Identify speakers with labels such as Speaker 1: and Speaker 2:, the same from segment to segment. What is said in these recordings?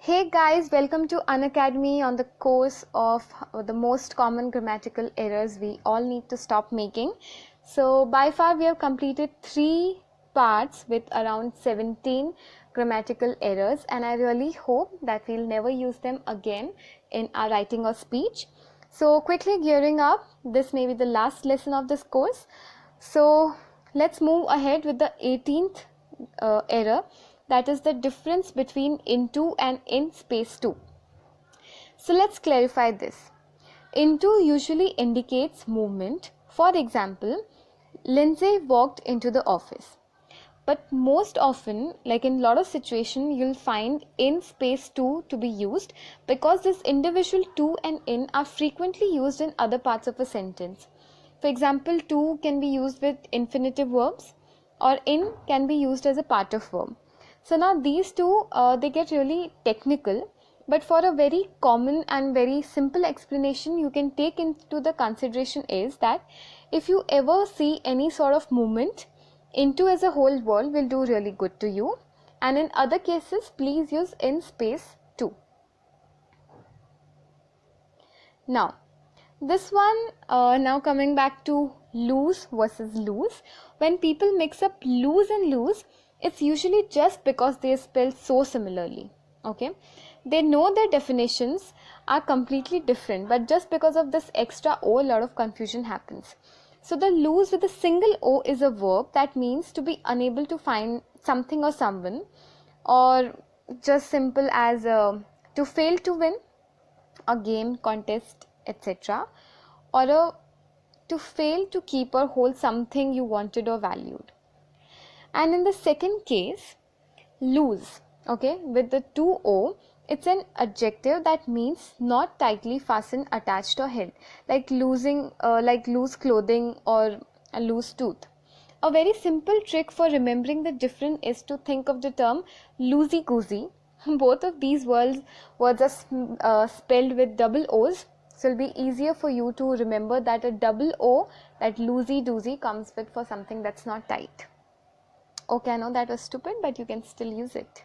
Speaker 1: Hey guys, welcome to Unacademy on the course of the most common grammatical errors we all need to stop making. So by far we have completed 3 parts with around 17 grammatical errors, and I really hope that we'll never use them again in our writing or speech. So quickly gearing up, this may be the last lesson of this course. So let's move ahead with the 18th error, that is the difference between into and in space 2. So let's clarify this. Into usually indicates movement. For example, Lindsay walked into the office. But most often, like in a lot of situations, you'll find in space 2 to be used because this individual to and in are frequently used in other parts of a sentence. For example, to can be used with infinitive verbs, or in can be used as a part of verb. So now these two, they get really technical, but for a very common and very simple explanation you can take into the consideration is that if you ever see any sort of movement, into as a whole word will do really good to you, and in other cases please use in space 2. Now this one, now coming back to lose versus lose. When people mix up lose and lose, it's usually just because they are spelled so similarly. Okay, they know their definitions are completely different, but just because of this extra O, a lot of confusion happens. So the lose with a single O is a verb that means to be unable to find something or someone, or just simple as to fail to win a game, contest, etc., or to fail to keep or hold something you wanted or valued. And in the second case, lose, okay, with the 2O, it's an adjective that means not tightly fastened, attached or held, like losing, like loose clothing or a loose tooth. A very simple trick for remembering the difference is to think of the term loosey-goosey. Both of these words are spelled with double O's, so it'll be easier for you to remember that a double O, that loosey-goosey, comes with for something that's not tight. Okay, I know that was stupid, but you can still use it.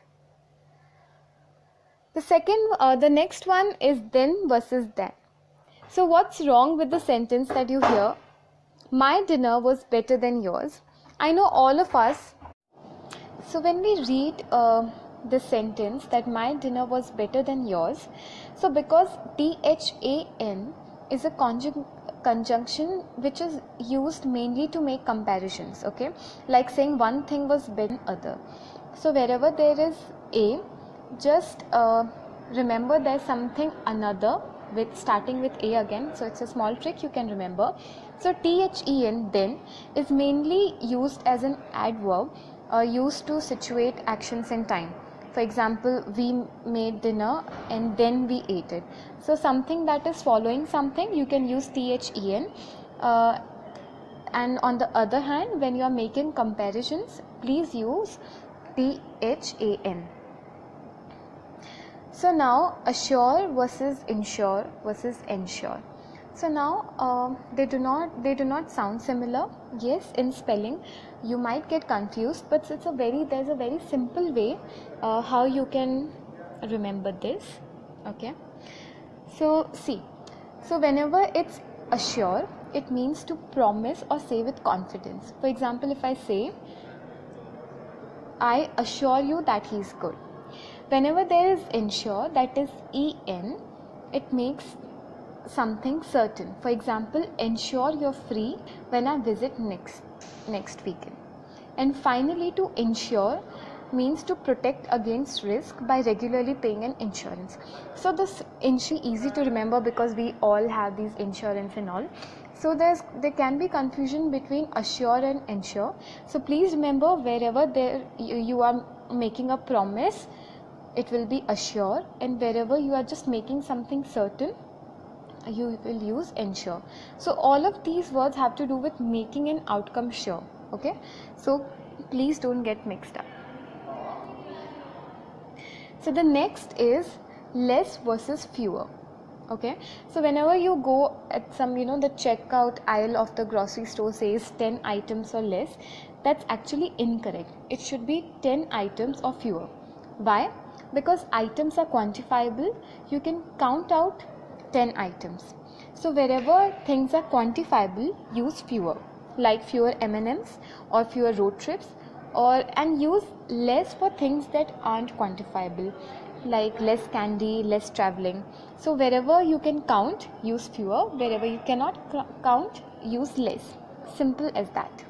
Speaker 1: The next one is then versus then. So what's wrong with the sentence that you hear? My dinner was better than yours. I know all of us. So when we read this sentence that my dinner was better than yours, so because THAN is a conjunction which is used mainly to make comparisons, okay, like saying one thing was better than other. So wherever there is a, just remember there's something another with starting with a again, so it's a small trick you can remember. So THEN then is mainly used as an adverb, used to situate actions in time. For example, we made dinner and then we ate it. So something that is following something, you can use THEN. And on the other hand, when you are making comparisons, please use THAN. So now assure versus insure versus ensure. So now they do not sound similar. Yes, in spelling you might get confused, but there's a very simple way how you can remember this. Okay, so see, so whenever it's assure, it means to promise or say with confidence. For example, if I say I assure you that he's good. Whenever there is insure, that is EN, it makes something certain. For example, ensure you're free when I visit next weekend. And finally, to insure means to protect against risk by regularly paying an insurance. So this insure easy to remember because we all have these insurance and all. So there can be confusion between assure and insure. So please remember, wherever you are making a promise, it will be assure, and wherever you are just making something certain, you will use ensure. So all of these words have to do with making an outcome sure. Okay, so please don't get mixed up. So the next is less versus fewer. Okay, so whenever you go at some, the checkout aisle of the grocery store says 10 items or less, that's actually incorrect. It should be 10 items or fewer. Why? Because items are quantifiable, you can count out 10 items. So wherever things are quantifiable, use fewer, like fewer M&Ms or fewer road trips, and use less for things that aren't quantifiable, like less candy, less traveling. So wherever you can count, use fewer. Wherever you cannot count, use less. Simple as that.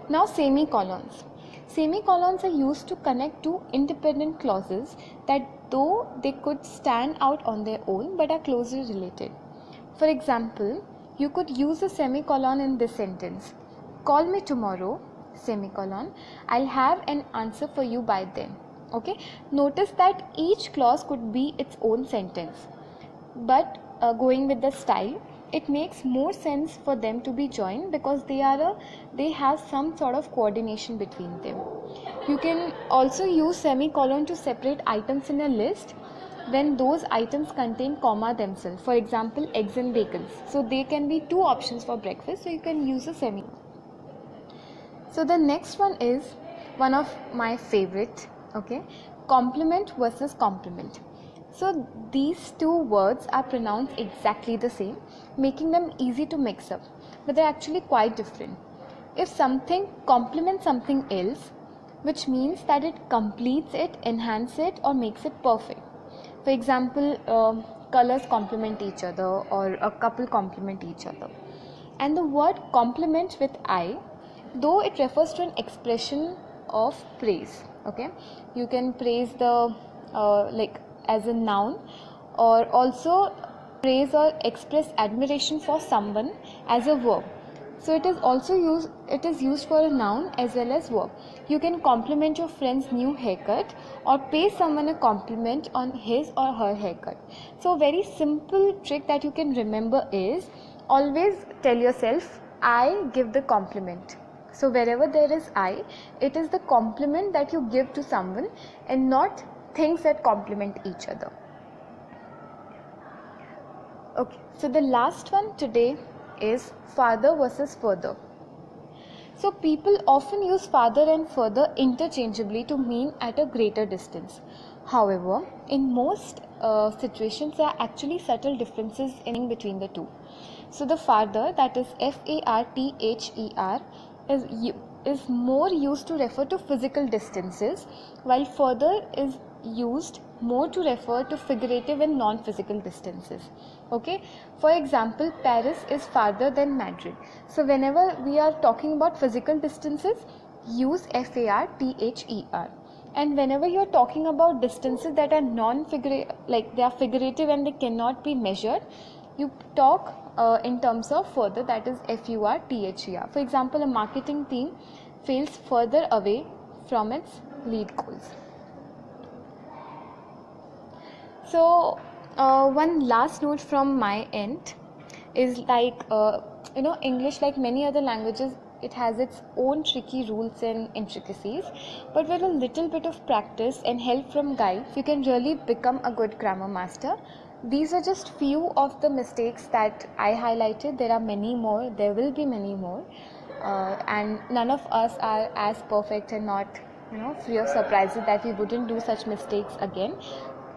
Speaker 1: Now semicolons. Semicolons are used to connect two independent clauses that though they could stand out on their own but are closely related. For example, you could use a semicolon in this sentence. Call me tomorrow, semicolon. I'll have an answer for you by then. Okay. Notice that each clause could be its own sentence. But going with the style, it makes more sense for them to be joined because they have some sort of coordination between them. You can also use semicolon to separate items in a list when those items contain comma themselves. For example, eggs and bacon. So they can be two options for breakfast, so you can use a semicolon. So the next one is one of my favorite, okay? Complement versus complement. So these two words are pronounced exactly the same, making them easy to mix up, but they're actually quite different. If something complements something else, which means that it completes it, enhances it, or makes it perfect. For example, colors complement each other, or a couple complement each other. And the word complement with I, though it refers to an expression of praise, okay? You can praise the as a noun, or also praise or express admiration for someone as a verb. So it is used for a noun as well as verb. You can compliment your friend's new haircut or pay someone a compliment on his or her haircut. So a very simple trick that you can remember is always tell yourself, I give the compliment. So wherever there is I, it is the compliment that you give to someone and not things that complement each other. Okay, so the last one today is farther versus further. So people often use farther and further interchangeably to mean at a greater distance. However, in most situations there are actually subtle differences in between the two. So the farther, that is FARTHER, is more used to refer to physical distances, while further is used more to refer to figurative and non-physical distances. Okay, for example, Paris is farther than Madrid. So whenever we are talking about physical distances, use FARTHER. And whenever you are talking about distances that are non-figurative, like they are figurative and they cannot be measured, you talk in terms of further, that is FURTHER. For example, a marketing team fails further away from its lead goals. So one last note from my end is English, like many other languages, it has its own tricky rules and intricacies, but with a little bit of practice and help from guides, you can really become a good grammar master. These are just few of the mistakes that I highlighted. There are many more, there will be many more, and none of us are as perfect and not free of surprises that we wouldn't do such mistakes again.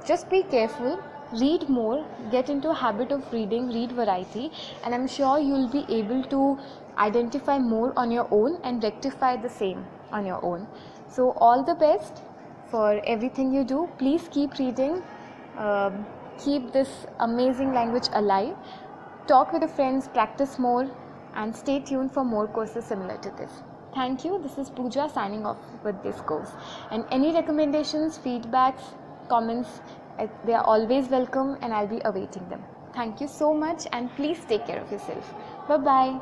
Speaker 1: Just be careful, read more, get into a habit of reading, read variety, and I'm sure you'll be able to identify more on your own and rectify the same on your own. So all the best for everything you do. Please keep reading, keep this amazing language alive, talk with your friends, practice more, and stay tuned for more courses similar to this. Thank you. This is Pooja signing off with this course. And any recommendations, feedbacks, comments, they are always welcome and I'll be awaiting them. Thank you so much and please take care of yourself. Bye-bye.